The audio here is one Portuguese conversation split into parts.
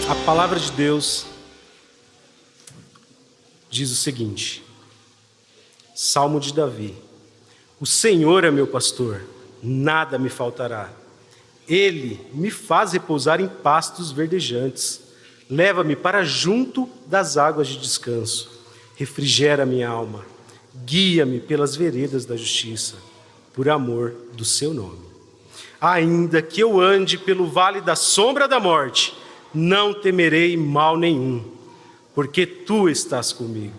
A palavra de Deus diz o seguinte, Salmo de Davi: o Senhor é meu pastor, nada me faltará. Ele me faz repousar em pastos verdejantes, leva-me para junto das águas de descanso, refrigera minha alma, guia-me pelas veredas da justiça, por amor do seu nome. Ainda que eu ande pelo vale da sombra da morte, não temerei mal nenhum, porque tu estás comigo.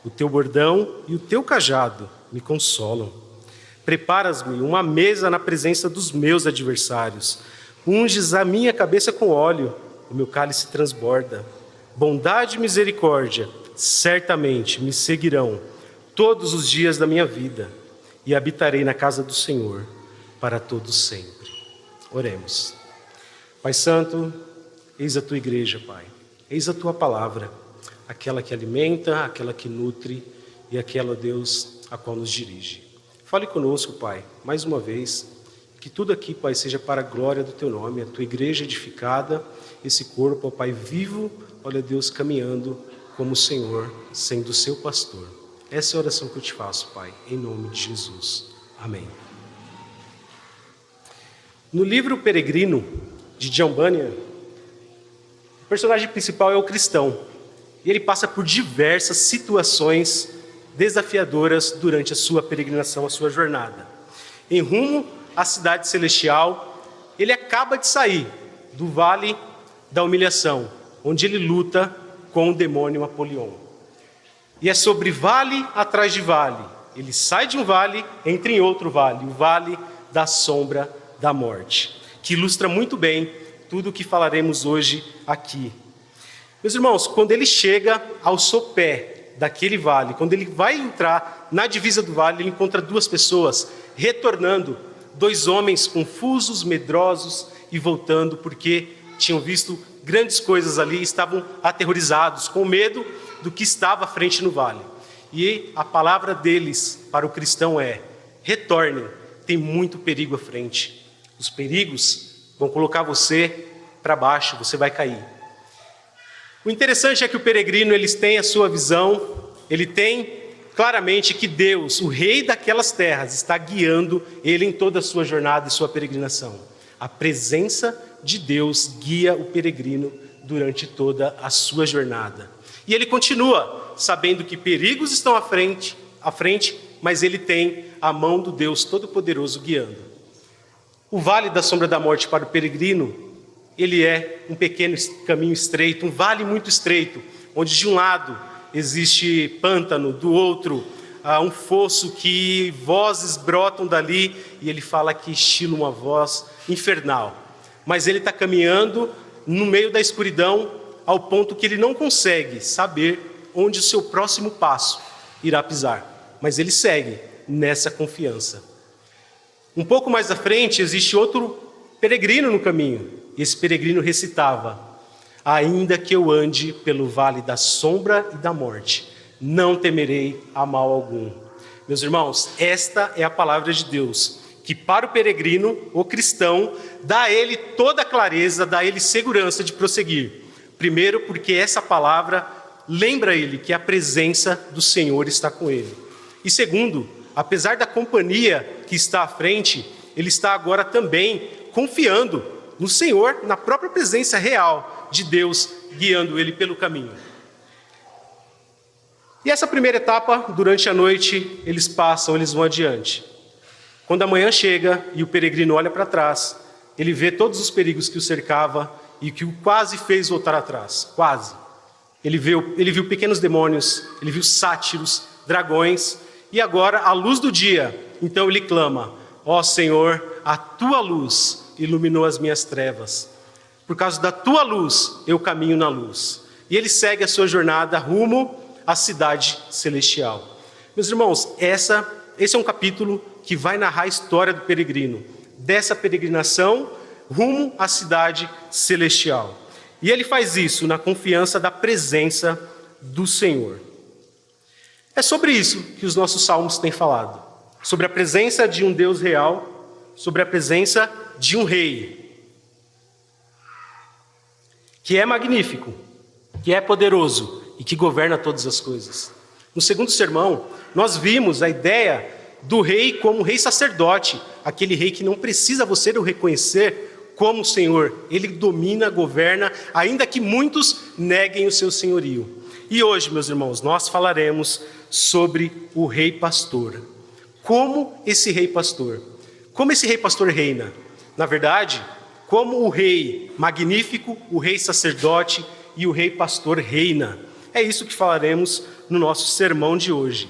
O teu bordão e o teu cajado me consolam. Preparas-me uma mesa na presença dos meus adversários. Unges a minha cabeça com óleo, o meu cálice transborda. Bondade e misericórdia certamente me seguirão todos os dias da minha vida, e habitarei na casa do Senhor para todos sempre. Oremos. Pai Santo, eis a tua igreja, Pai. Eis a tua palavra, aquela que alimenta, aquela que nutre e aquela, Deus, a qual nos dirige. Fale conosco, Pai, mais uma vez, que tudo aqui, Pai, seja para a glória do teu nome, a tua igreja edificada, esse corpo, ó Pai, vivo, olha Deus, caminhando como o Senhor, sendo o seu pastor. Essa é a oração que eu te faço, Pai, em nome de Jesus. Amém. No livro Peregrino, de John Bunyan, o personagem principal é o cristão, e ele passa por diversas situações desafiadoras durante a sua peregrinação, a sua jornada. Em rumo à cidade celestial, ele acaba de sair do vale da humilhação, onde ele luta com o demônio Apolion. E é sobre vale atrás de vale. Ele sai de um vale, entra em outro vale, o vale da sombra da morte, que ilustra muito bem tudo o que falaremos hoje aqui. Meus irmãos, quando ele chega ao sopé daquele vale, quando ele vai entrar na divisa do vale, ele encontra duas pessoas retornando, dois homens confusos, medrosos e voltando porque tinham visto grandes coisas ali, estavam aterrorizados, com medo do que estava à frente no vale. E a palavra deles para o cristão é: retornem, tem muito perigo à frente. Os perigos vão colocar você para baixo, você vai cair. O interessante é que o peregrino, eles têm a sua visão, ele tem claramente que Deus, o rei daquelas terras, está guiando ele em toda a sua jornada e sua peregrinação. A presença de Deus guia o peregrino durante toda a sua jornada. E ele continua sabendo que perigos estão à frente, mas ele tem a mão do Deus Todo-Poderoso guiando. O vale da sombra da morte para o peregrino, ele é um pequeno caminho estreito, um vale muito estreito, onde de um lado existe pântano, do outro um fosso que vozes brotam dali, e ele fala que estilo uma voz infernal. Mas ele está caminhando no meio da escuridão, ao ponto que ele não consegue saber onde o seu próximo passo irá pisar. Mas ele segue nessa confiança. Um pouco mais à frente existe outro peregrino no caminho. E esse peregrino recitava: ainda que eu ande pelo vale da sombra e da morte, não temerei a mal algum. Meus irmãos, esta é a palavra de Deus, que para o peregrino, o cristão, dá a ele toda a clareza, dá a ele segurança de prosseguir. Primeiro, porque essa palavra lembra ele que a presença do Senhor está com ele. E segundo, apesar da companhia que está à frente, ele está agora também confiando no Senhor, na própria presença real de Deus guiando ele pelo caminho. E essa primeira etapa, durante a noite, eles passam, eles vão adiante. Quando a manhã chega e o peregrino olha para trás, ele vê todos os perigos que o cercava e que o quase fez voltar atrás, quase. Ele viu pequenos demônios, ele viu sátiros, dragões, e agora, à luz do dia, então ele clama: ó Senhor, a tua luz iluminou as minhas trevas. Por causa da tua luz, eu caminho na luz. E ele segue a sua jornada rumo à cidade celestial. Meus irmãos, esse é um capítulo que vai narrar a história do peregrino, dessa peregrinação rumo à cidade celestial. E ele faz isso na confiança da presença do Senhor. É sobre isso que os nossos salmos têm falado. Sobre a presença de um Deus real, sobre a presença de um rei. que é magnífico, que é poderoso e que governa todas as coisas. No segundo sermão, nós vimos a ideia do rei como rei sacerdote, aquele rei que não precisa você o reconhecer como Senhor. Ele domina, governa, ainda que muitos neguem o seu senhorio. E hoje, meus irmãos, nós falaremos sobre o rei pastor. Como esse rei pastor reina? Na verdade, como o rei magnífico, o rei sacerdote e o rei pastor reina. É isso que falaremos no nosso sermão de hoje.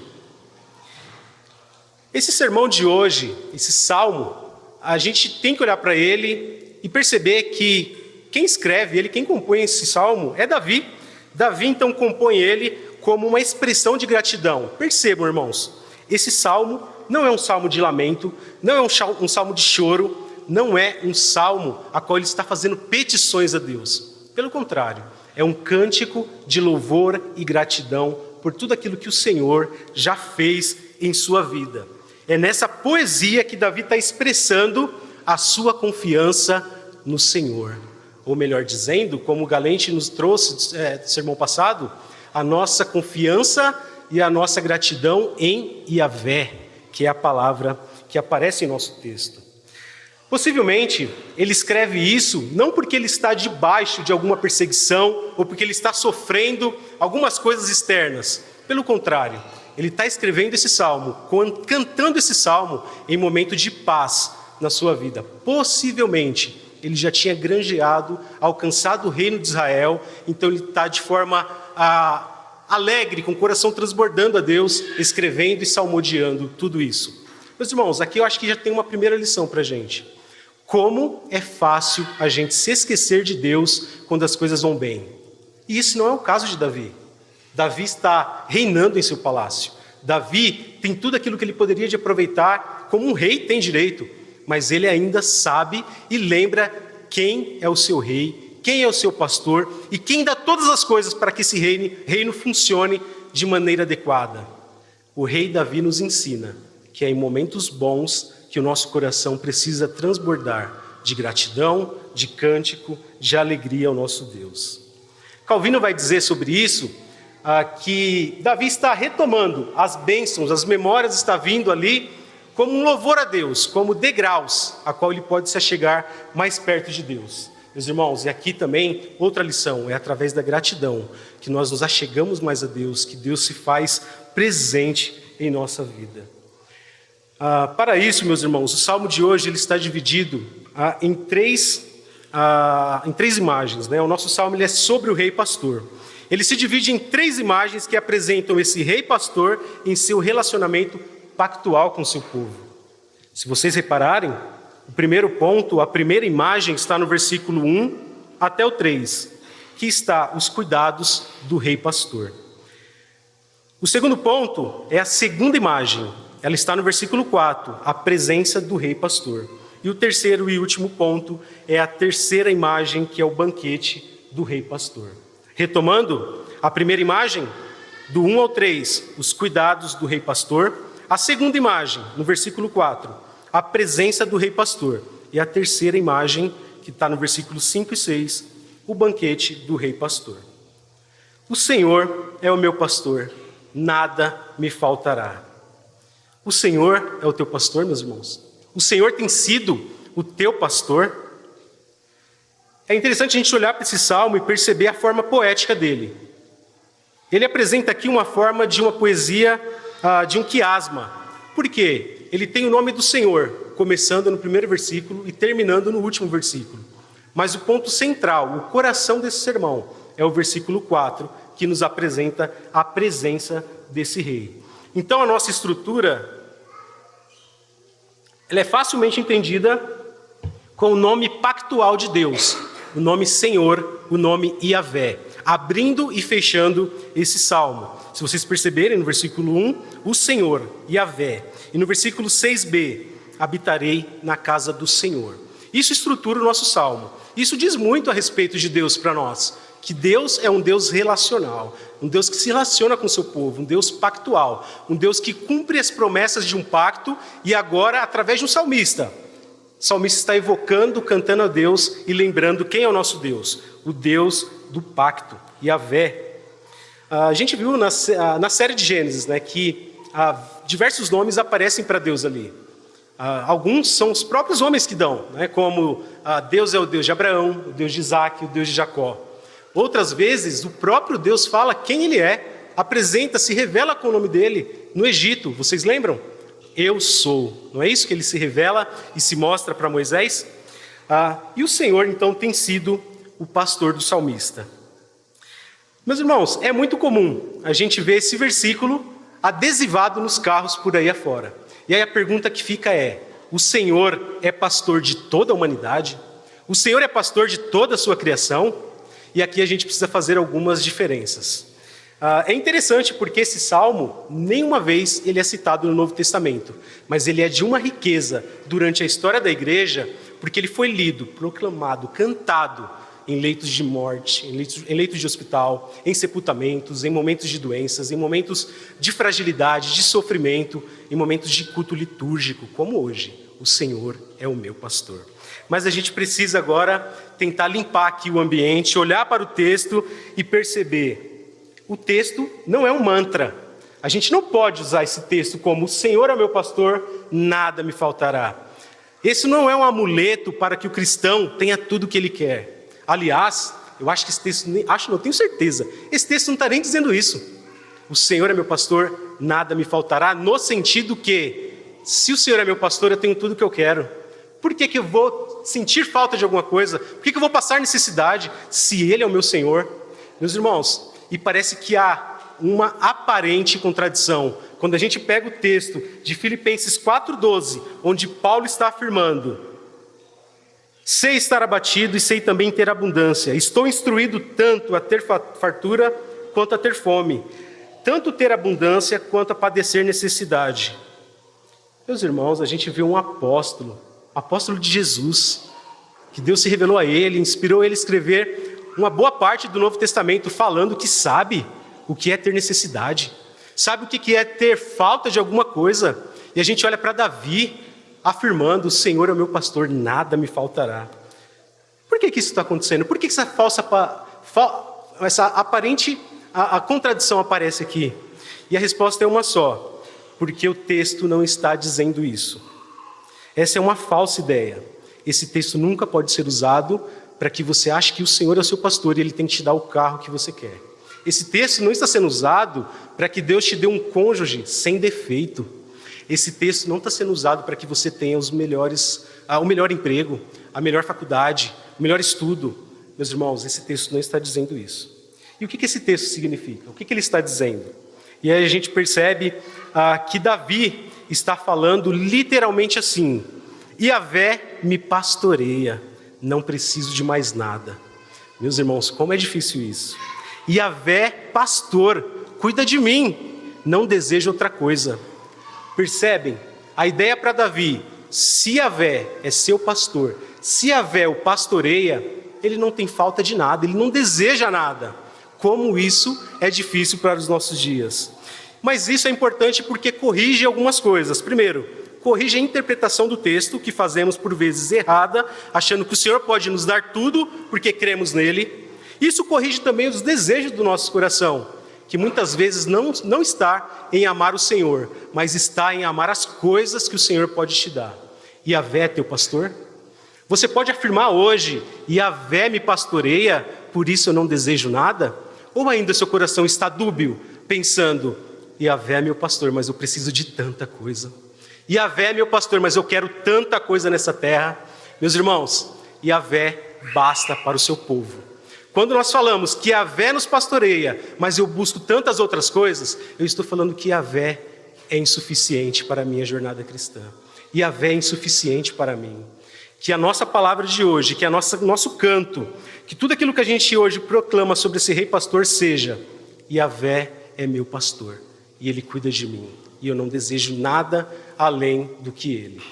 Esse sermão de hoje, esse salmo, a gente tem que olhar para ele e perceber que quem escreve ele, quem compõe esse salmo é Davi. Davi então compõe ele como uma expressão de gratidão. Percebam, irmãos, esse salmo não é um salmo de lamento, não é um salmo de choro, não é um salmo a qual ele está fazendo petições a Deus. Pelo contrário, é um cântico de louvor e gratidão por tudo aquilo que o Senhor já fez em sua vida. É nessa poesia que Davi está expressando a sua confiança no Senhor. Ou melhor dizendo, como o Galente nos trouxe no sermão passado, a nossa confiança e a nossa gratidão em Yahvé, que é a palavra que aparece em nosso texto. Possivelmente, ele escreve isso não porque ele está debaixo de alguma perseguição ou porque ele está sofrendo algumas coisas externas. Pelo contrário, ele está escrevendo esse salmo, cantando esse salmo em momento de paz na sua vida. Possivelmente, ele já tinha granjeado, alcançado o reino de Israel, então ele está de forma alegre, com o coração transbordando a Deus, escrevendo e salmodiando tudo isso. Meus irmãos, aqui eu acho que já tem uma primeira lição para a gente. Como é fácil a gente se esquecer de Deus quando as coisas vão bem. E isso não é o caso de Davi. Davi está reinando em seu palácio. Davi tem tudo aquilo que ele poderia de aproveitar, como um rei tem direito, mas ele ainda sabe e lembra quem é o seu rei, quem é o seu pastor e quem dá todas as coisas para que esse reino funcione de maneira adequada. O rei Davi nos ensina que é em momentos bons que o nosso coração precisa transbordar de gratidão, de cântico, de alegria ao nosso Deus. Calvino vai dizer sobre isso que Davi está retomando as bênçãos, as memórias está vindo ali como um louvor a Deus, como degraus a qual ele pode se achegar mais perto de Deus. Meus irmãos, e aqui também outra lição, é através da gratidão que nós nos achegamos mais a Deus, que Deus se faz presente em nossa vida. Para isso, meus irmãos, o salmo de hoje ele está dividido em três imagens, né? O nosso salmo ele é sobre o rei pastor. Ele se divide em três imagens que apresentam esse rei pastor em seu relacionamento pactual com seu povo. Se vocês repararem, o primeiro ponto, a primeira imagem está no versículo 1 até o 3, que está os cuidados do rei pastor. O segundo ponto é a segunda imagem, ela está no versículo 4, a presença do rei pastor. E o terceiro e último ponto é a terceira imagem, que é o banquete do rei pastor. Retomando, a primeira imagem, do 1 ao 3, os cuidados do rei pastor. A segunda imagem, no versículo 4, a presença do rei pastor. E a terceira imagem, que está no versículo 5 e 6, o banquete do rei pastor. O Senhor é o meu pastor, nada me faltará. O Senhor é o teu pastor, meus irmãos? O Senhor tem sido o teu pastor? É interessante a gente olhar para esse salmo e perceber a forma poética dele. Ele apresenta aqui uma forma de uma poesia, de um quiasma. Por quê? Ele tem o nome do Senhor, começando no primeiro versículo e terminando no último versículo. Mas o ponto central, o coração desse sermão, é o versículo 4, que nos apresenta a presença desse rei. Então a nossa estrutura, ela é facilmente entendida com o nome pactual de Deus, o nome Senhor, o nome Yahvé, abrindo e fechando esse salmo. Se vocês perceberem, no versículo 1, o Senhor, Yahvé. E no versículo 6b, habitarei na casa do Senhor. Isso estrutura o nosso salmo. Isso diz muito a respeito de Deus para nós, que Deus é um Deus relacional, um Deus que se relaciona com o seu povo, um Deus pactual, um Deus que cumpre as promessas de um pacto e agora, através de um salmista, salmista está evocando, cantando a Deus e lembrando quem é o nosso Deus, o Deus do pacto, Yahvé. A gente viu na série de Gênesis, né, que diversos nomes aparecem para Deus ali. Alguns são os próprios homens que dão, né, como Deus é o Deus de Abraão, o Deus de Isaac, o Deus de Jacó. Outras vezes, o próprio Deus fala quem ele é, apresenta, se revela com o nome dele no Egito. Vocês lembram? Eu sou. Não é isso que ele se revela e se mostra para Moisés? E o Senhor, então, tem sido o pastor do salmista. Meus irmãos, é muito comum a gente ver esse versículo adesivado nos carros por aí afora. E aí a pergunta que fica é: o Senhor é pastor de toda a humanidade? O Senhor é pastor de toda a sua criação? E aqui a gente precisa fazer algumas diferenças. É interessante porque esse salmo, nenhuma vez ele é citado no Novo Testamento, mas ele é de uma riqueza durante a história da igreja, porque ele foi lido, proclamado, cantado em leitos de morte, em leitos de hospital, em sepultamentos, em momentos de doenças, em momentos de fragilidade, de sofrimento, em momentos de culto litúrgico, como hoje. O Senhor é o meu pastor. Mas a gente precisa agora tentar limpar aqui o ambiente, olhar para o texto e perceber: o texto não é um mantra. A gente não pode usar esse texto como: o Senhor é meu pastor, nada me faltará. Esse não é um amuleto para que o cristão tenha tudo o que ele quer. Aliás, eu acho que esse texto, não tenho certeza, esse texto não está nem dizendo isso. O Senhor é meu pastor, nada me faltará, no sentido que, se o Senhor é meu pastor, eu tenho tudo o que eu quero. Por que eu vou sentir falta de alguma coisa? Por que eu vou passar necessidade, se Ele é o meu Senhor? Meus irmãos, e parece que há uma aparente contradição. Quando a gente pega o texto de Filipenses 4,12, onde Paulo está afirmando: sei estar abatido e sei também ter abundância. Estou instruído tanto a ter fartura quanto a ter fome, tanto ter abundância quanto a padecer necessidade. Meus irmãos, a gente vê um apóstolo de Jesus, que Deus se revelou a ele, inspirou ele a escrever uma boa parte do Novo Testamento, falando que sabe o que é ter necessidade, sabe o que é ter falta de alguma coisa. E a gente olha para Davi, afirmando: o Senhor é o meu pastor, nada me faltará. Por que isso está acontecendo? Por que essa aparente a contradição aparece aqui? E a resposta é uma só: porque o texto não está dizendo isso. Essa é uma falsa ideia. Esse texto nunca pode ser usado para que você ache que o Senhor é o seu pastor e Ele tem que te dar o carro que você quer. Esse texto não está sendo usado para que Deus te dê um cônjuge sem defeito. Esse texto não está sendo usado para que você tenha o melhor emprego, a melhor faculdade, o melhor estudo. Meus irmãos, esse texto não está dizendo isso. E o que esse texto significa? O que ele está dizendo? E aí a gente percebe que Davi está falando literalmente assim: Yahvé me pastoreia, não preciso de mais nada. Meus irmãos, como é difícil isso. Yahvé, pastor, cuida de mim, não desejo outra coisa. Percebem? A ideia para Davi: se Yahvé é seu pastor, se Yahvé o pastoreia, ele não tem falta de nada, ele não deseja nada. Como isso é difícil para os nossos dias. Mas isso é importante porque corrige algumas coisas. Primeiro, corrige a interpretação do texto, que fazemos por vezes errada, achando que o Senhor pode nos dar tudo porque cremos nele. Isso corrige também os desejos do nosso coração, que muitas vezes não está em amar o Senhor, mas está em amar as coisas que o Senhor pode te dar. Yahvé é teu pastor? Você pode afirmar hoje: Yahvé me pastoreia, por isso eu não desejo nada? Ou ainda seu coração está dúbio, pensando: Yahvé é meu pastor, mas eu preciso de tanta coisa. Yahvé é meu pastor, mas eu quero tanta coisa nessa terra. Meus irmãos, Yahvé basta para o seu povo. Quando nós falamos que Yahvé nos pastoreia, mas eu busco tantas outras coisas, eu estou falando que Yahvé é insuficiente para a minha jornada cristã. Yahvé é insuficiente para mim. Que a nossa palavra de hoje, que nosso canto, que tudo aquilo que a gente hoje proclama sobre esse rei pastor seja: Yahvé é meu pastor e Ele cuida de mim, e eu não desejo nada além do que Ele.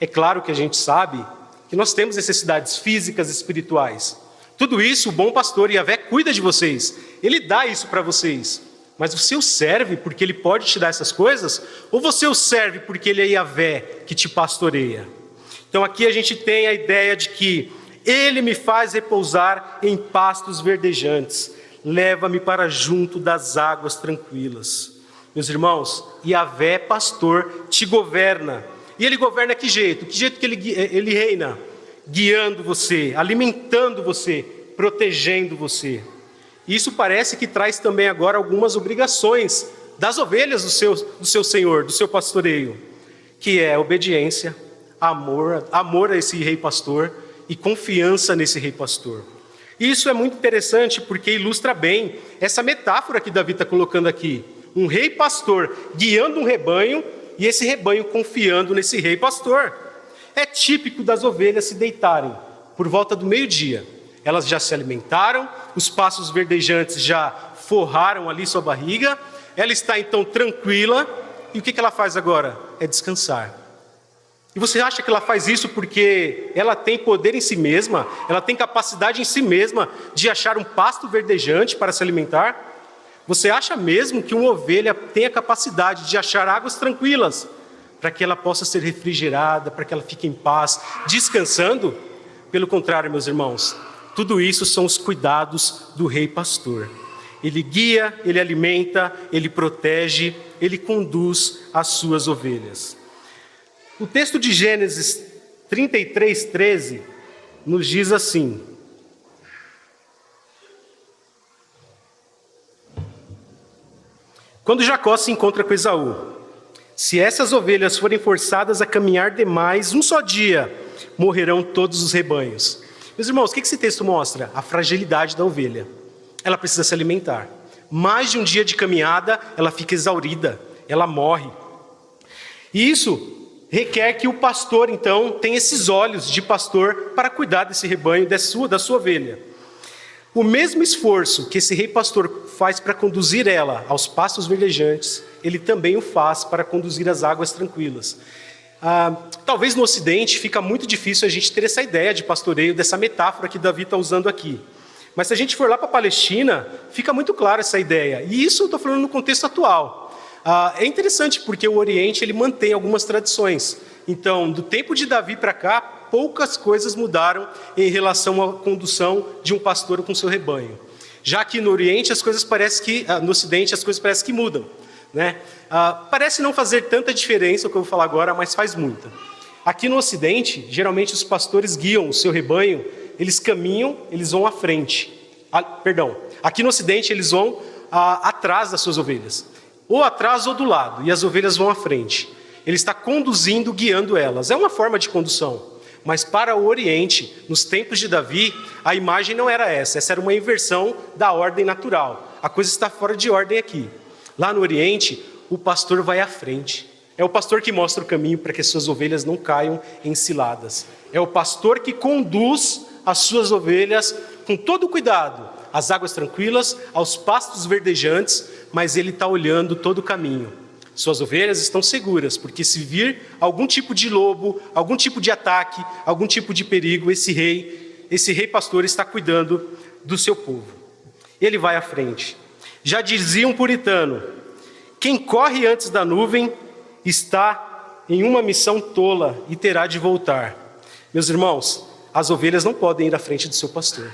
É claro que a gente sabe que nós temos necessidades físicas e espirituais. Tudo isso, o bom pastor Yahvé cuida de vocês, Ele dá isso para vocês. Mas você o serve porque Ele pode te dar essas coisas? Ou você o serve porque Ele é Yahvé que te pastoreia? Então aqui a gente tem a ideia de que ele me faz repousar em pastos verdejantes, leva-me para junto das águas tranquilas. Meus irmãos, Yahvé, pastor, te governa. E ele governa que jeito? Que jeito que ele reina? Guiando você, alimentando você, protegendo você. Isso parece que traz também agora algumas obrigações das ovelhas do seu Senhor, do seu pastoreio, que é obediência, amor a esse rei pastor e confiança nesse rei pastor. E isso é muito interessante porque ilustra bem essa metáfora que Davi está colocando aqui. Um rei pastor guiando um rebanho e esse rebanho confiando nesse rei pastor. É típico das ovelhas se deitarem por volta do meio-dia. Elas já se alimentaram, os pastos verdejantes já forraram ali sua barriga, ela está então tranquila, e o que ela faz agora? É descansar. E você acha que ela faz isso porque ela tem poder em si mesma, ela tem capacidade em si mesma de achar um pasto verdejante para se alimentar? Você acha mesmo que uma ovelha tem a capacidade de achar águas tranquilas para que ela possa ser refrigerada, para que ela fique em paz, descansando? Pelo contrário, meus irmãos, tudo isso são os cuidados do rei pastor. Ele guia, ele alimenta, ele protege, ele conduz as suas ovelhas. O texto de Gênesis 33:13 nos diz assim: quando Jacó se encontra com Esaú, se essas ovelhas forem forçadas a caminhar demais um só dia, morrerão todos os rebanhos. Meus irmãos, o que esse texto mostra? A fragilidade da ovelha. Ela precisa se alimentar. Mais de um dia de caminhada, ela fica exaurida, ela morre. E isso requer que o pastor, então, tenha esses olhos de pastor para cuidar desse rebanho, da sua ovelha. O mesmo esforço que esse rei pastor faz para conduzir ela aos pastos verdejantes, ele também o faz para conduzir às águas tranquilas. Talvez no Ocidente fica muito difícil a gente ter essa ideia de pastoreio, dessa metáfora que Davi está usando aqui. Mas se a gente for lá para a Palestina, fica muito clara essa ideia. E isso eu estou falando no contexto atual. É interessante porque o Oriente ele mantém algumas tradições. Então, do tempo de Davi para cá, poucas coisas mudaram em relação à condução de um pastor com seu rebanho. Já que no Oriente as coisas parecem que, no Ocidente as coisas parecem que mudam, né? Parece não fazer tanta diferença o que eu vou falar agora, mas faz muita. Aqui no Ocidente, geralmente os pastores guiam o seu rebanho, eles caminham, eles vão à frente. Aqui no Ocidente eles vão atrás das suas ovelhas. Ou atrás ou do lado, e as ovelhas vão à frente. Ele está conduzindo, guiando elas. É uma forma de condução. Mas para o Oriente, nos tempos de Davi, a imagem não era essa. Essa era uma inversão da ordem natural. A coisa está fora de ordem aqui. Lá no Oriente, o pastor vai à frente. É o pastor que mostra o caminho para que as suas ovelhas não caiam em ciladas. É o pastor que conduz as suas ovelhas com todo o cuidado, às águas tranquilas, aos pastos verdejantes, mas ele está olhando todo o caminho. Suas ovelhas estão seguras, porque se vir algum tipo de lobo, algum tipo de ataque, algum tipo de perigo, esse rei pastor está cuidando do seu povo. Ele vai à frente. Já dizia um puritano: quem corre antes da nuvem está em uma missão tola e terá de voltar. Meus irmãos, as ovelhas não podem ir à frente do seu pastor.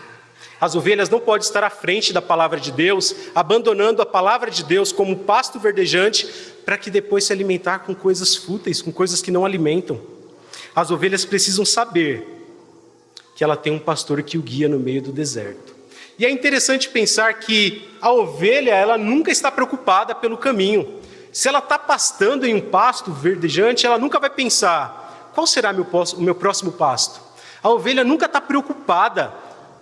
As ovelhas não podem estar à frente da palavra de Deus, abandonando a palavra de Deus como pasto verdejante, para que depois se alimentar com coisas fúteis, com coisas que não alimentam. As ovelhas precisam saber que ela tem um pastor que o guia no meio do deserto. E é interessante pensar que a ovelha, ela nunca está preocupada pelo caminho. Se ela está pastando em um pasto verdejante, ela nunca vai pensar: qual será o meu próximo pasto? A ovelha nunca está preocupada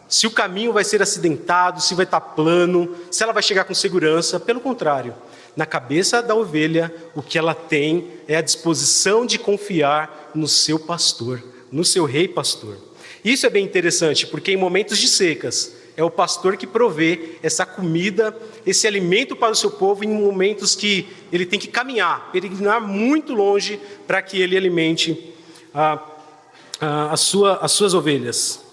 se o caminho vai ser acidentado, se vai estar plano, se ela vai chegar com segurança. Pelo contrário, na cabeça da ovelha, o que ela tem é a disposição de confiar no seu pastor, no seu rei pastor. Isso é bem interessante, porque em momentos de secas, é o pastor que provê essa comida, esse alimento para o seu povo em momentos que ele tem que caminhar, peregrinar muito longe para que ele alimente as suas ovelhas.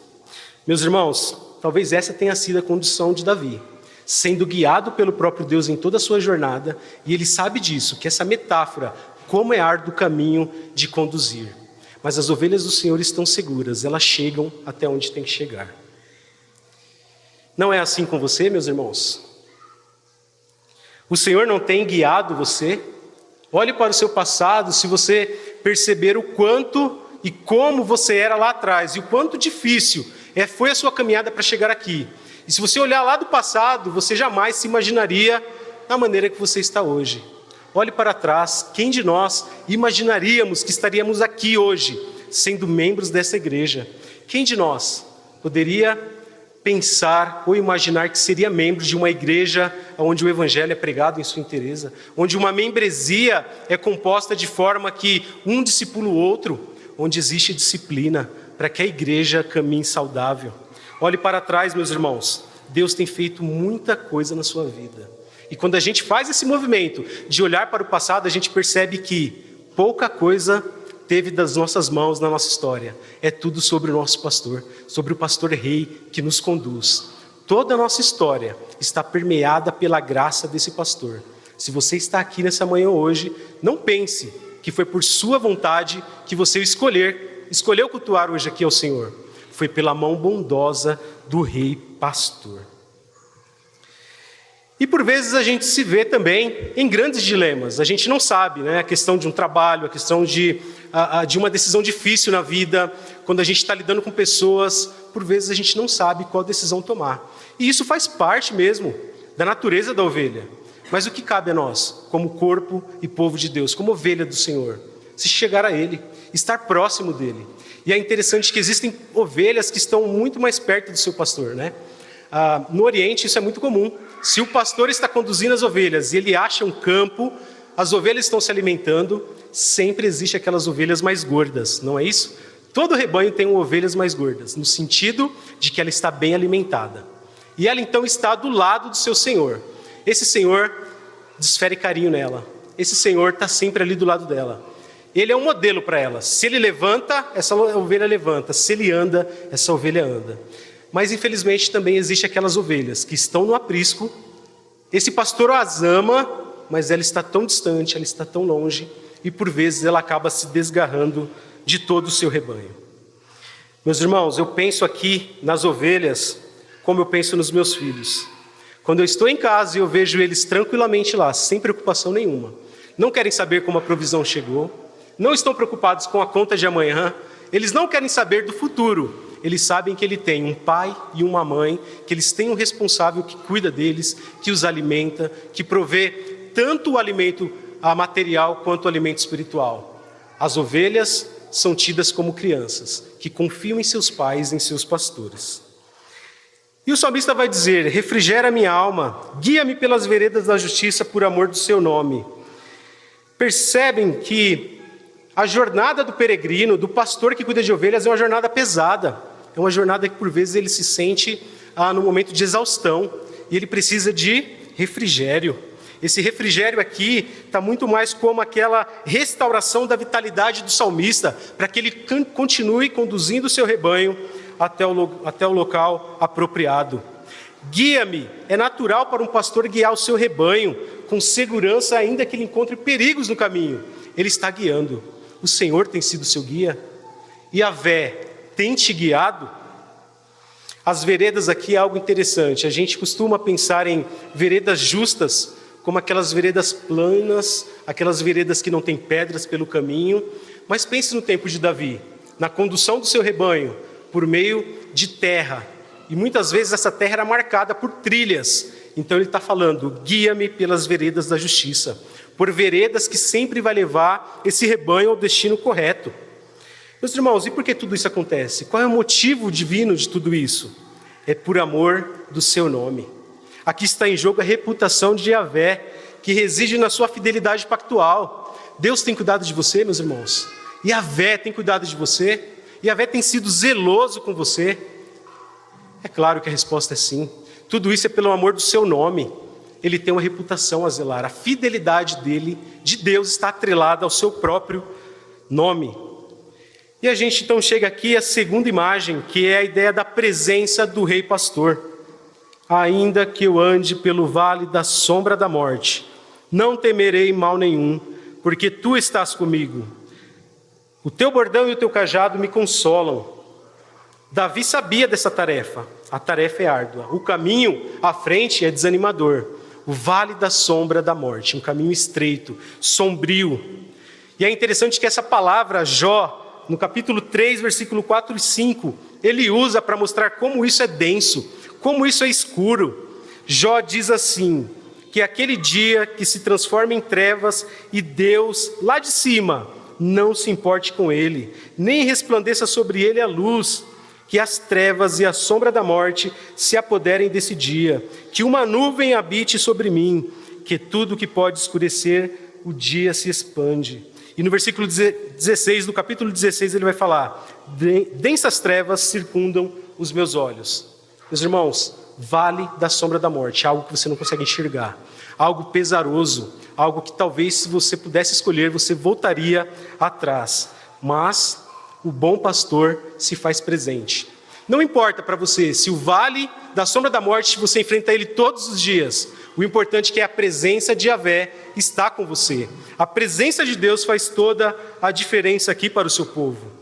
Meus irmãos, talvez essa tenha sido a condição de Davi, sendo guiado pelo próprio Deus em toda a sua jornada, e ele sabe disso, que essa metáfora, como é árduo o caminho de conduzir. mas as ovelhas do Senhor estão seguras, elas chegam até onde tem que chegar. Não é assim com você, meus irmãos? O Senhor não tem guiado você? Olhe para o seu passado, se você perceber o quanto e como você era lá atrás, e o quanto difícil foi a sua caminhada para chegar aqui. E se você olhar lá do passado, você jamais se imaginaria da maneira que você está hoje. Olhe para trás, quem de nós imaginaríamos que estaríamos aqui hoje, sendo membros dessa igreja? Quem de nós poderia pensar ou imaginar que seria membro de uma igreja onde o evangelho é pregado em sua inteireza, onde uma membresia é composta de forma que um discipula o outro, onde existe disciplina para que a igreja caminhe saudável? Olhe para trás, meus irmãos, Deus tem feito muita coisa na sua vida. E quando a gente faz esse movimento de olhar para o passado, a gente percebe que pouca coisa teve das nossas mãos na nossa história. É tudo sobre o nosso pastor, sobre o pastor rei que nos conduz. Toda a nossa história está permeada pela graça desse pastor. Se você está aqui nessa manhã hoje, não pense que foi por sua vontade que você escolheu cultuar hoje aqui ao Senhor. Foi pela mão bondosa do rei pastor. E por vezes a gente se vê também em grandes dilemas. A gente não sabe, né? A questão de um trabalho, a questão de uma decisão difícil na vida. Quando a gente está lidando com pessoas, por vezes a gente não sabe qual decisão tomar. E isso faz parte mesmo da natureza da ovelha. Mas o que cabe a nós, como corpo e povo de Deus, como ovelha do Senhor? Se chegar a Ele, estar próximo dEle. E é interessante que existem ovelhas que estão muito mais perto do seu pastor, né? No Oriente isso é muito comum. Se o pastor está conduzindo as ovelhas e ele acha um campo, as ovelhas estão se alimentando, sempre existe aquelas ovelhas mais gordas, não é isso? Todo rebanho tem ovelhas mais gordas, no sentido de que ela está bem alimentada. E ela então está do lado do seu Senhor. Esse Senhor desfere carinho nela. Esse Senhor está sempre ali do lado dela. Ele é um modelo para ela. Se ele levanta, essa ovelha levanta. Se ele anda, essa ovelha anda. Mas infelizmente também existe aquelas ovelhas que estão no aprisco. Esse pastor as ama, mas ela está tão distante, ela está tão longe, e por vezes ela acaba se desgarrando de todo o seu rebanho. Meus irmãos, eu penso aqui nas ovelhas como eu penso nos meus filhos. Quando eu estou em casa e eu vejo eles tranquilamente lá, sem preocupação nenhuma, não querem saber como a provisão chegou, não estão preocupados com a conta de amanhã, eles não querem saber do futuro. Eles sabem que ele tem um pai e uma mãe, que eles têm um responsável que cuida deles, que os alimenta, que provê tanto o alimento material quanto o alimento espiritual. As ovelhas são tidas como crianças, que confiam em seus pais, em seus pastores. E o salmista vai dizer: refrigera minha alma, guia-me pelas veredas da justiça por amor do seu nome. Percebem que a jornada do peregrino, do pastor que cuida de ovelhas, é uma jornada pesada. É uma jornada que por vezes ele se sente no momento de exaustão. E ele precisa de refrigério. Esse refrigério aqui está muito mais como aquela restauração da vitalidade do salmista, para que ele continue conduzindo o seu rebanho até o local apropriado. Guia-me, é natural para um pastor guiar o seu rebanho, com segurança ainda que ele encontre perigos no caminho. Ele está guiando. O Senhor tem sido seu guia? Yahvé tem te guiado? As veredas aqui é algo interessante. A gente costuma pensar em veredas justas, como aquelas veredas planas, aquelas veredas que não têm pedras pelo caminho. Mas pense no tempo de Davi, na condução do seu rebanho, por meio de terra. E muitas vezes essa terra era marcada por trilhas. Então ele está falando: guia-me pelas veredas da justiça, por veredas que sempre vai levar esse rebanho ao destino correto. Meus irmãos, e por que tudo isso acontece? Qual é o motivo divino de tudo isso? É por amor do seu nome. Aqui está em jogo a reputação de Yahvé, que reside na sua fidelidade pactual. Deus tem cuidado de você, meus irmãos. Yahvé tem cuidado de você. Yahvé tem sido zeloso com você. É claro que a resposta é sim. Tudo isso é pelo amor do seu nome. Ele tem uma reputação a zelar. A fidelidade dele, de Deus, está atrelada ao seu próprio nome. E a gente então chega aqui à segunda imagem, que é a ideia da presença do rei pastor. Ainda que eu ande pelo vale da sombra da morte, não temerei mal nenhum, porque tu estás comigo. O teu bordão e o teu cajado me consolam. Davi sabia dessa tarefa. A tarefa é árdua. O caminho à frente é desanimador. O vale da sombra da morte. Um caminho estreito, sombrio. E é interessante que essa palavra, Jó, no capítulo 3, versículo 4 e 5, ele usa para mostrar como isso é denso, como isso é escuro. Jó diz assim, que aquele dia que se transforma em trevas e Deus, lá de cima, não se importe com ele, nem resplandeça sobre ele a luz, que as trevas e a sombra da morte se apoderem desse dia, que uma nuvem habite sobre mim, que tudo que pode escurecer, o dia se expande. E no versículo 16, do capítulo 16, ele vai falar, densas trevas circundam os meus olhos. Meus irmãos, vale da sombra da morte, algo que você não consegue enxergar, algo pesaroso, algo que talvez se você pudesse escolher, você voltaria atrás. Mas o bom pastor se faz presente. Não importa para você se o vale da sombra da morte, você enfrenta ele todos os dias. O importante é que a presença de Yahvé está com você. A presença de Deus faz toda a diferença aqui para o seu povo.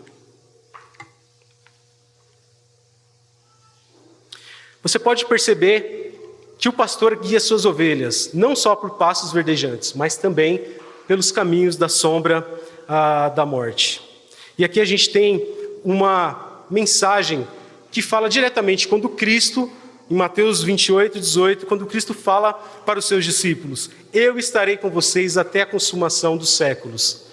Você pode perceber que o pastor guia suas ovelhas, não só por pastos verdejantes, mas também pelos caminhos da sombra da morte. E aqui a gente tem uma mensagem que fala diretamente quando Cristo, em Mateus 28, 18, quando Cristo fala para os seus discípulos, eu estarei com vocês até a consumação dos séculos.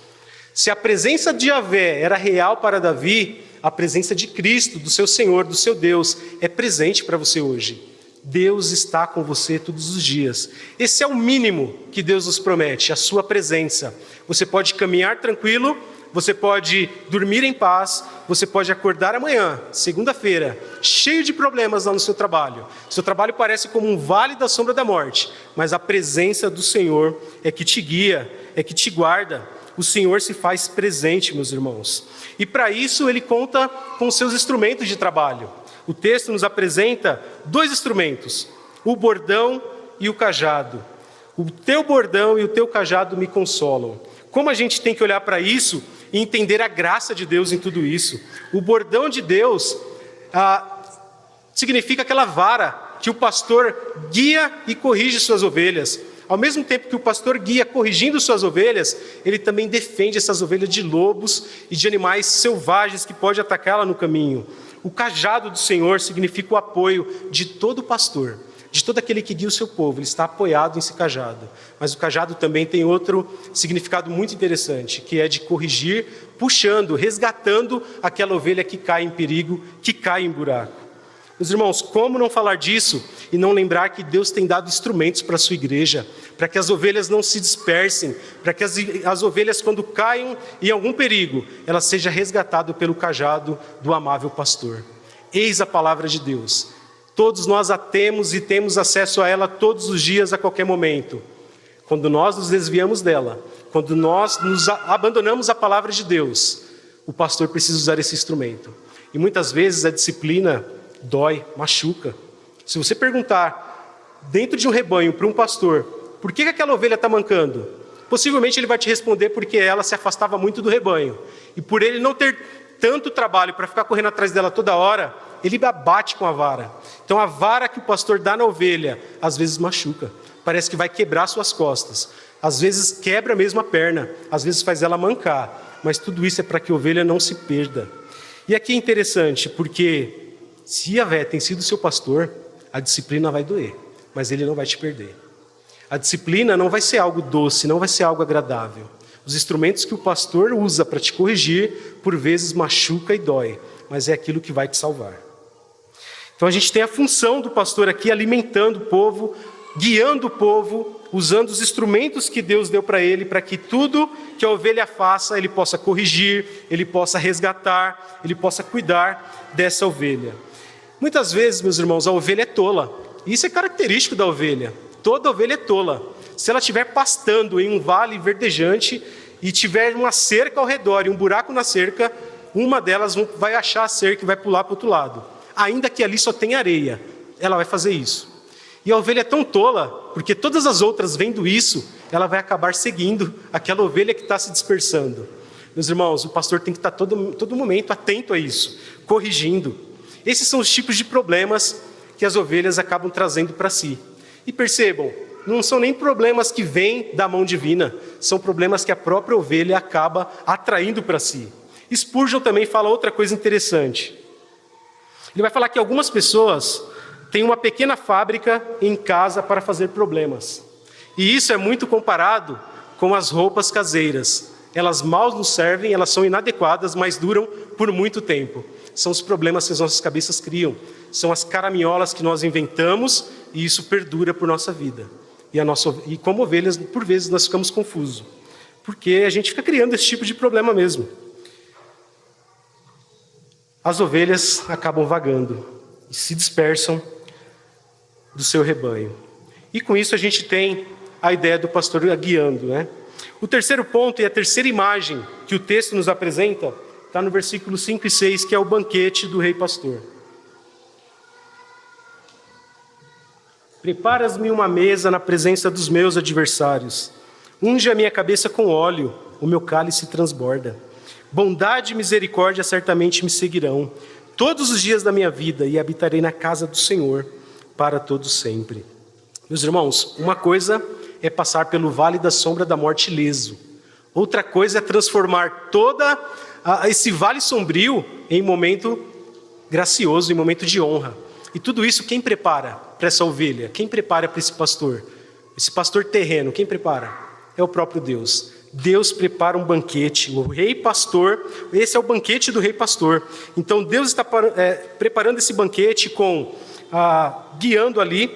Se a presença de Yahvé era real para Davi, a presença de Cristo, do seu Senhor, do seu Deus, é presente para você hoje. Deus está com você todos os dias. Esse é o mínimo que Deus nos promete, a sua presença. Você pode caminhar tranquilo, você pode dormir em paz, você pode acordar amanhã, segunda-feira, cheio de problemas lá no seu trabalho. Seu trabalho parece como um vale da sombra da morte, mas a presença do Senhor é que te guia, é que te guarda. O Senhor se faz presente, meus irmãos. E para isso ele conta com os seus instrumentos de trabalho. O texto nos apresenta dois instrumentos, o bordão e o cajado. O teu bordão e o teu cajado me consolam. Como a gente tem que olhar para isso e entender a graça de Deus em tudo isso? O bordão de Deus significa aquela vara que o pastor guia e corrige suas ovelhas. Ao mesmo tempo que o pastor guia corrigindo suas ovelhas, ele também defende essas ovelhas de lobos e de animais selvagens que podem atacá-la no caminho. O cajado do Senhor significa o apoio de todo pastor, de todo aquele que guia o seu povo. Ele está apoiado nesse cajado. Mas o cajado também tem outro significado muito interessante, que é de corrigir, puxando, resgatando aquela ovelha que cai em perigo, que cai em buraco. Meus irmãos, como não falar disso e não lembrar que Deus tem dado instrumentos para a sua igreja, para que as ovelhas não se dispersem, para que as ovelhas, quando caiam em algum perigo, ela seja resgatada pelo cajado do amável pastor. Eis a palavra de Deus. Todos nós a temos e temos acesso a ela todos os dias, a qualquer momento. Quando nós nos desviamos dela, quando nós nos abandonamos a palavra de Deus, o pastor precisa usar esse instrumento. E muitas vezes a disciplina dói, machuca. Se você perguntar dentro de um rebanho para um pastor, por que aquela ovelha está mancando? Possivelmente ele vai te responder porque ela se afastava muito do rebanho. E por ele não ter tanto trabalho para ficar correndo atrás dela toda hora, ele abate com a vara. Então a vara que o pastor dá na ovelha, às vezes machuca. Parece que vai quebrar suas costas. Às vezes quebra mesmo a perna. Às vezes faz ela mancar. Mas tudo isso é para que a ovelha não se perda. E aqui é interessante, porque se Yahvé tem sido seu pastor, a disciplina vai doer, mas ele não vai te perder. A disciplina não vai ser algo doce, não vai ser algo agradável. Os instrumentos que o pastor usa para te corrigir, por vezes machuca e dói, mas é aquilo que vai te salvar. Então a gente tem a função do pastor aqui alimentando o povo, guiando o povo, usando os instrumentos que Deus deu para ele, para que tudo que a ovelha faça, ele possa corrigir, ele possa resgatar, ele possa cuidar dessa ovelha. Muitas vezes, meus irmãos, a ovelha é tola. Isso é característico da ovelha. Toda ovelha é tola. Se ela estiver pastando em um vale verdejante e tiver uma cerca ao redor e um buraco na cerca, uma delas vai achar a cerca e vai pular para o outro lado. Ainda que ali só tenha areia, ela vai fazer isso. E a ovelha é tão tola, porque todas as outras vendo isso, ela vai acabar seguindo aquela ovelha que está se dispersando. Meus irmãos, o pastor tem que estar todo momento atento a isso, corrigindo. Esses são os tipos de problemas que as ovelhas acabam trazendo para si. E percebam, não são nem problemas que vêm da mão divina, são problemas que a própria ovelha acaba atraindo para si. Spurgeon também fala outra coisa interessante. Ele vai falar que algumas pessoas têm uma pequena fábrica em casa para fazer problemas. E isso é muito comparado com as roupas caseiras. Elas mal nos servem, elas são inadequadas, mas duram por muito tempo. São os problemas que as nossas cabeças criam. São as caraminholas que nós inventamos e isso perdura por nossa vida. E como ovelhas, por vezes, nós ficamos confusos. Porque a gente fica criando esse tipo de problema mesmo. As ovelhas acabam vagando e se dispersam do seu rebanho. E com isso a gente tem a ideia do pastor guiando, né? O terceiro ponto e a terceira imagem que o texto nos apresenta está no versículo 5 e 6, que é o banquete do rei pastor. Preparas-me uma mesa na presença dos meus adversários. Unge a minha cabeça com óleo, o meu cálice transborda. Bondade e misericórdia certamente me seguirão todos os dias da minha vida e habitarei na casa do Senhor para todo sempre. Meus irmãos, uma coisa é passar pelo vale da sombra da morte ileso. Outra coisa é transformar esse vale sombrio em momento gracioso, em momento de honra. E tudo isso quem prepara para essa ovelha? Quem prepara para esse pastor? Esse pastor terreno, quem prepara? É o próprio Deus. Deus prepara um banquete, o rei pastor, esse é o banquete do rei pastor. Então Deus está preparando esse banquete guiando ali,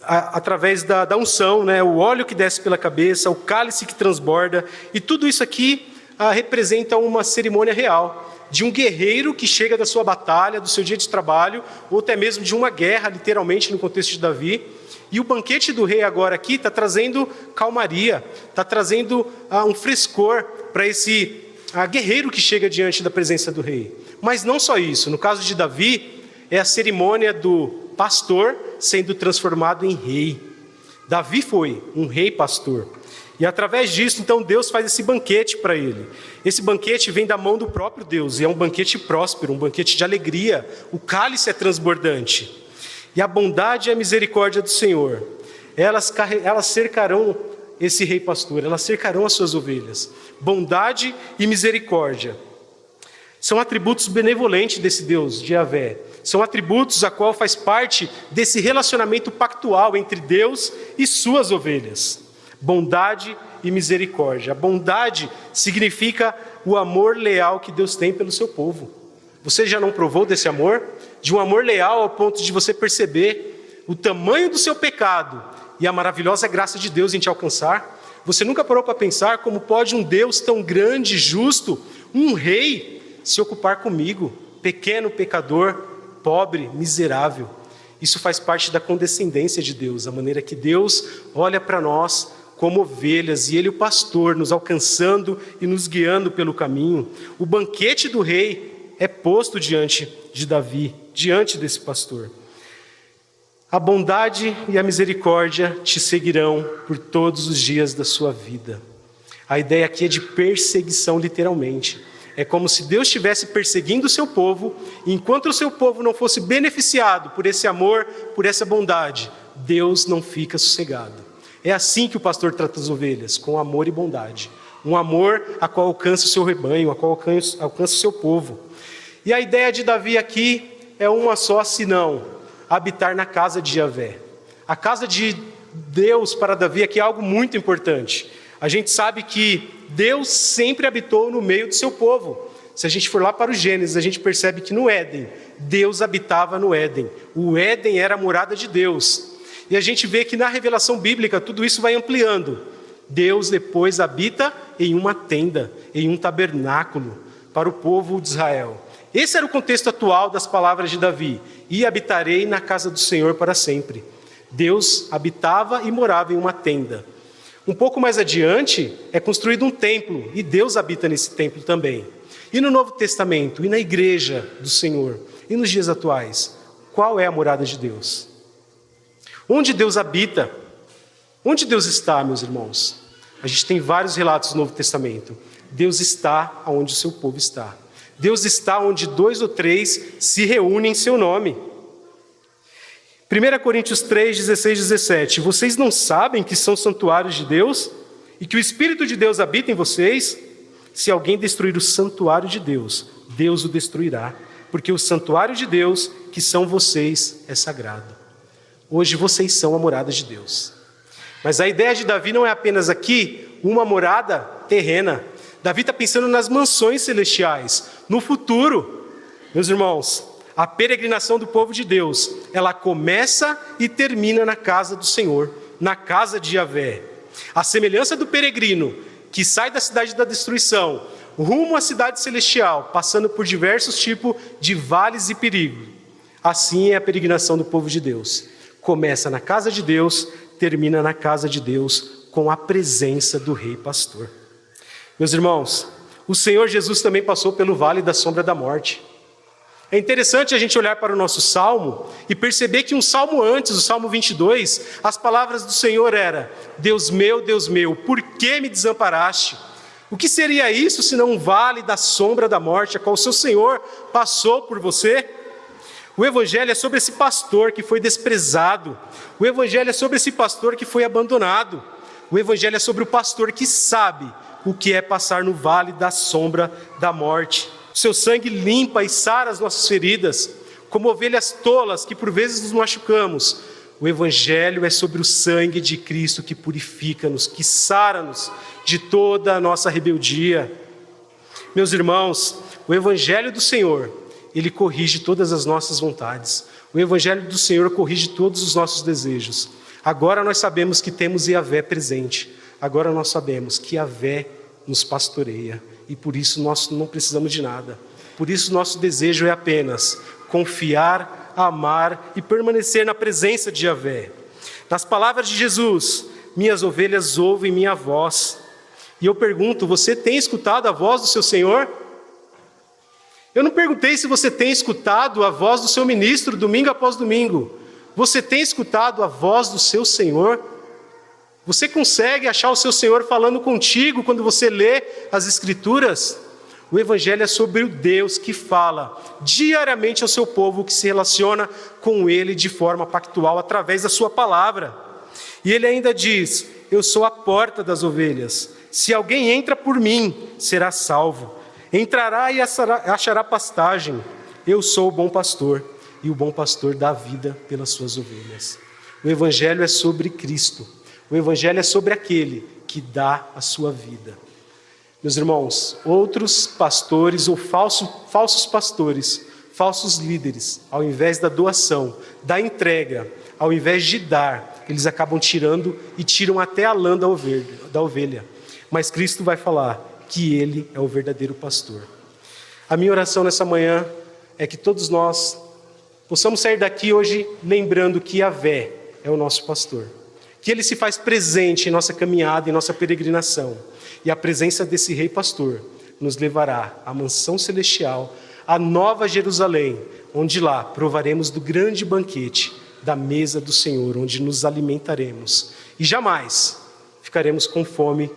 através da unção, né? O óleo que desce pela cabeça, o cálice que transborda, e tudo isso aqui representa uma cerimônia real, de um guerreiro que chega da sua batalha, do seu dia de trabalho, ou até mesmo de uma guerra, literalmente, no contexto de Davi. E o banquete do rei agora aqui está trazendo calmaria, está trazendo um frescor para esse guerreiro que chega diante da presença do rei. Mas não só isso, no caso de Davi, é a cerimônia do pastor sendo transformado em rei. Davi foi um rei pastor. E através disso, então, Deus faz esse banquete para ele. Esse banquete vem da mão do próprio Deus, e é um banquete próspero, um banquete de alegria. O cálice é transbordante. E a bondade e a misericórdia do Senhor, elas cercarão esse rei pastor, elas cercarão as suas ovelhas. Bondade e misericórdia são atributos benevolentes desse Deus, de Yahvé. São atributos a qual faz parte desse relacionamento pactual entre Deus e suas ovelhas. Bondade e misericórdia. A bondade significa o amor leal que Deus tem pelo seu povo. Você já não provou desse amor? De um amor leal ao ponto de você perceber o tamanho do seu pecado e a maravilhosa graça de Deus em te alcançar? Você nunca parou para pensar como pode um Deus tão grande, justo, um rei, se ocupar comigo, pequeno pecador, pobre, miserável? Isso faz parte da condescendência de Deus, a maneira que Deus olha para nós como ovelhas, e Ele, o pastor, nos alcançando e nos guiando pelo caminho. O banquete do rei é posto diante de Davi, diante desse pastor. A bondade e a misericórdia te seguirão por todos os dias da sua vida. A ideia aqui é de perseguição, literalmente. É como se Deus estivesse perseguindo o seu povo, e enquanto o seu povo não fosse beneficiado por esse amor, por essa bondade, Deus não fica sossegado. É assim que o pastor trata as ovelhas, com amor e bondade. Um amor a qual alcança o seu rebanho, a qual alcança o seu povo. E a ideia de Davi aqui é uma só, senão habitar na casa de Yahvé. A casa de Deus para Davi aqui é algo muito importante. A gente sabe que Deus sempre habitou no meio do seu povo. Se a gente for lá para o Gênesis, a gente percebe que no Éden, Deus habitava no Éden. O Éden era a morada de Deus. E a gente vê que na revelação bíblica tudo isso vai ampliando. Deus depois habita em uma tenda, em um tabernáculo para o povo de Israel. Esse era o contexto atual das palavras de Davi. E habitarei na casa do Senhor para sempre. Deus habitava e morava em uma tenda. Um pouco mais adiante é construído um templo e Deus habita nesse templo também. E no Novo Testamento, e na igreja do Senhor, e nos dias atuais, qual é a morada de Deus? Onde Deus habita? Onde Deus está, meus irmãos? A gente tem vários relatos do Novo Testamento. Deus está onde o seu povo está. Deus está onde 2 ou 3 se reúnem em seu nome. 1 Coríntios 3, 16, 17. Vocês não sabem que são santuários de Deus e que o Espírito de Deus habita em vocês? Se alguém destruir o santuário de Deus, Deus o destruirá, porque o santuário de Deus, que são vocês, é sagrado. Hoje vocês são a morada de Deus. Mas a ideia de Davi não é apenas aqui uma morada terrena. Davi está pensando nas mansões celestiais, no futuro. Meus irmãos, a peregrinação do povo de Deus, ela começa e termina na casa do Senhor, na casa de Yahvé. A semelhança do peregrino que sai da cidade da destruição, rumo à cidade celestial, passando por diversos tipos de vales e perigo. Assim é a peregrinação do povo de Deus. Começa na casa de Deus, termina na casa de Deus, com a presença do Rei Pastor. Meus irmãos, o Senhor Jesus também passou pelo vale da sombra da morte. É interessante a gente olhar para o nosso Salmo e perceber que um Salmo antes, o Salmo 22, as palavras do Senhor eram: Deus meu, por que me desamparaste? O que seria isso senão um vale da sombra da morte, a qual o seu Senhor passou por você? O Evangelho é sobre esse pastor que foi desprezado. O Evangelho é sobre esse pastor que foi abandonado. O Evangelho é sobre o pastor que sabe o que é passar no vale da sombra da morte. Seu sangue limpa e sara as nossas feridas, como ovelhas tolas que por vezes nos machucamos. O Evangelho é sobre o sangue de Cristo que purifica-nos, que sara-nos de toda a nossa rebeldia. Meus irmãos, o Evangelho do Senhor, ele corrige todas as nossas vontades. O Evangelho do Senhor corrige todos os nossos desejos. Agora nós sabemos que temos Yahvé presente. Agora nós sabemos que Yahvé nos pastoreia. E por isso nós não precisamos de nada. Por isso nosso desejo é apenas confiar, amar e permanecer na presença de Yahvé. Nas palavras de Jesus, minhas ovelhas ouvem minha voz. E eu pergunto, você tem escutado a voz do seu Senhor? Eu não perguntei se você tem escutado a voz do seu ministro domingo após domingo. Você tem escutado a voz do seu Senhor? Você consegue achar o seu Senhor falando contigo quando você lê as Escrituras? O Evangelho é sobre o Deus que fala diariamente ao seu povo, que se relaciona com Ele de forma pactual através da sua palavra. E Ele ainda diz: eu sou a porta das ovelhas. Se alguém entra por mim, será salvo. Entrará e achará pastagem. Eu sou o bom pastor, e o bom pastor dá vida pelas suas ovelhas. O Evangelho é sobre Cristo. O Evangelho é sobre aquele que dá a sua vida. Meus irmãos, outros pastores ou falsos pastores, falsos líderes, ao invés da doação, da entrega, ao invés de dar, eles acabam tirando e tiram até a lã da ovelha. Mas Cristo vai falar que Ele é o verdadeiro pastor. A minha oração nessa manhã é que todos nós possamos sair daqui hoje lembrando que Yahvé é o nosso pastor. Que Ele se faz presente em nossa caminhada, em nossa peregrinação. E a presença desse Rei Pastor nos levará à mansão celestial, à Nova Jerusalém, onde lá provaremos do grande banquete da mesa do Senhor, onde nos alimentaremos. E jamais ficaremos com fome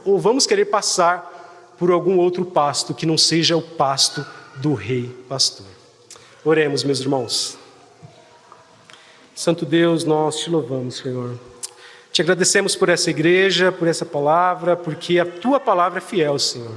ou vamos querer passar por algum outro pasto que não seja o pasto do Rei Pastor. Oremos, meus irmãos. Santo Deus, nós te louvamos, Senhor. Te agradecemos por essa igreja, por essa palavra, porque a tua palavra é fiel, Senhor.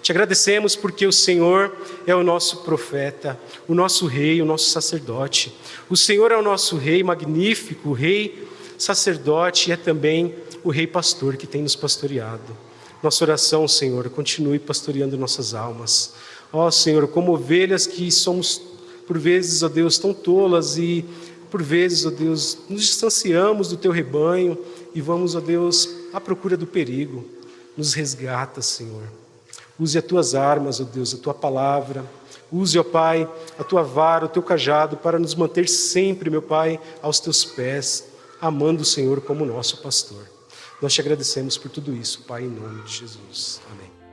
Te agradecemos porque o Senhor é o nosso profeta, o nosso rei, o nosso sacerdote. O Senhor é o nosso rei magnífico, o rei sacerdote e é também o rei pastor que tem nos pastoreado. Nossa oração, Senhor, continue pastoreando nossas almas. Ó Senhor, como ovelhas que somos, por vezes, ó Deus, tão tolas e por vezes, ó Deus, nos distanciamos do teu rebanho e vamos, ó Deus, à procura do perigo. Nos resgata, Senhor. Use as tuas armas, ó Deus, a tua palavra. Use, ó Pai, a tua vara, o teu cajado para nos manter sempre, meu Pai, aos teus pés, amando o Senhor como nosso pastor. Nós te agradecemos por tudo isso, Pai, em nome de Jesus. Amém.